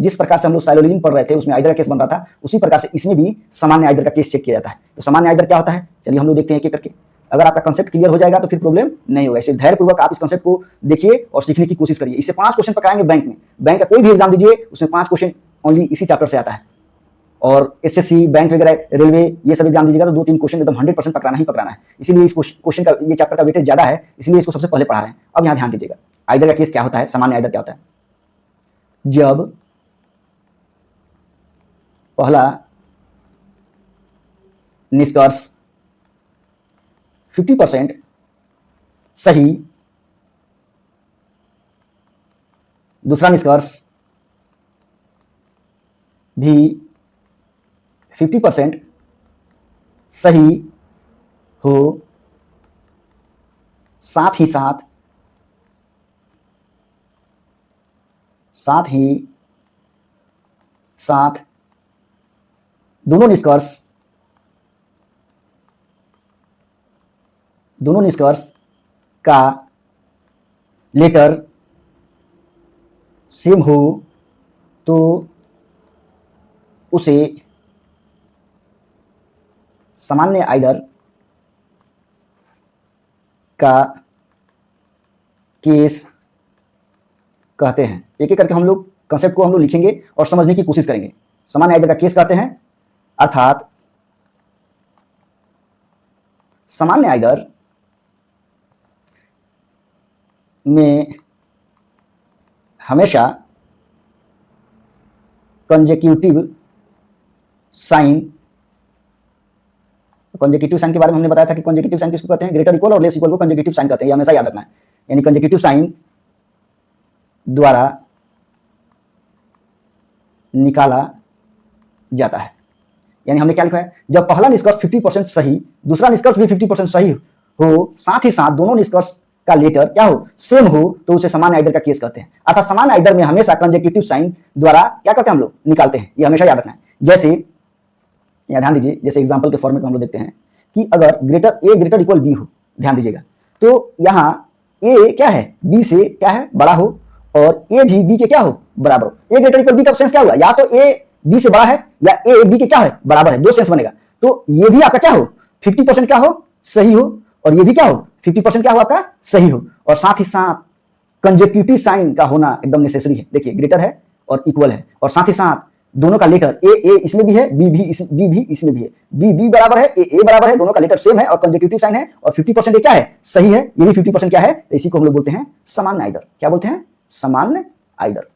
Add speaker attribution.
Speaker 1: जिस प्रकार से हम लोग साइलोजिज्म पढ़ रहे थे उसमें आइदर का केस बन रहा था, उसी प्रकार से इसमें भी सामान्य आइदर का केस चेक किया जाता है। तो सामान्य आइदर क्या होता है, चलिए हम लोग देखते हैं एक एक करके। अगर आपका कंसेप्ट क्लियर हो जाएगा तो फिर प्रॉब्लम नहीं होगा। इसे धैर्यपूर्वक आप इस कंसेप्ट को देखिए और सीखने की कोशिश करिए। इससे 5 क्वेश्चन पकड़ाएंगे बैंक में, बैंक का कोई भी एग्जाम दीजिए उसमें 5 क्वेश्चन ओनली इसी चैप्टर से आता है। और एसएससी, बैंक वगैरह, रेलवे, ये सब एग्जाम दीजिएगा तो 2-3 क्वेश्चन एकदम 100% पकड़ाना ही पकड़ाना है। इसीलिए इस क्वेश्चन का, ये चैप्टर का वेटेज ज्यादा है, इसलिए इसको सबसे पहले पढ़ा रहे हैं। अब यहाँ ध्यान दीजिएगा, आइदर का केस क्या होता है, सामान्य आइदर क्या होता है। जब पहला निष्कर्ष 50% सही, दूसरा निष्कर्ष भी 50% सही हो, साथ ही साथ दोनों निष्कर्ष का लेटर सेम हो तो उसे सामान्य आइदर का केस कहते हैं। एक एक करके हम लोग कंसेप्ट को हम लोग लिखेंगे और समझने की कोशिश करेंगे। सामान्य आइदर का केस कहते हैं, अर्थात सामान्य आइदर में हमेशा कंजेक्यूटिव साइन के बारे में हमने बताया था कि कंजेक्यूटिव साइन किसको कहते हैं, ग्रेटर इक्वल और लेस इक्वल को कंजेक्यूटिव साइन कहते हैं। ये हमेशा याद रखना है। यानी कंजेक्यूटिव साइन द्वारा निकाला जाता है। यानी हमने क्या लिखा है, जब पहला निष्कर्ष 50% सही, दूसरा निष्कर्ष भी 50% सही हो, साथ ही साथ दोनों निष्कर्ष का लेटर क्या हो, सेम हो, तो उसे सामान्य आइदर का केस कहते हैं। अर्थात सामान्य आइदर में हमेशा कंजेक्यूटिव साइन द्वारा क्या करते हैं हम लोग, निकालते हैं। ये हमेशा याद रखना है। जैसे यहाँ ध्यान दीजिए, जैसे एग्जांपल के फॉर्मेट में हम लोग देखते हैं कि अगर ए ग्रेटर इक्वल बी हो, ध्यान दीजिएगा, तो यहाँ ए क्या है, बी से क्या है, बड़ा हो, और ए भी बी के क्या हो, बराबर हो। ए ग्रेटर इक्वल बी का सेंस क्या हुआ, या तो ए बी से बड़ा है या ए बी के क्या है, बराबर है। दो सेंस बनेगा। तो ये भी आपका क्या हो, 50% क्या हो, सही हो, और ये भी क्या हो, 50% क्या हो आपका, सही हो। और साथ ही साथ कंजेक्यूटिव साइन का होना एकदम नेसेसरी है। देखिए ग्रेटर है और इक्वल है, और साथ ही साथ दोनों का लेटर ए इसमें भी है, बी भी इसमें भी है, बी बराबर है, ए बराबर है, दोनों का लेटर सेम है और कंजेक्यूटिव साइन है, और 50% ये क्या है, सही है, ये भी 50% क्या है, इसी को हम लोग बोलते हैं सामान्य आइदर। क्या बोलते हैं, सामान्य आइदर।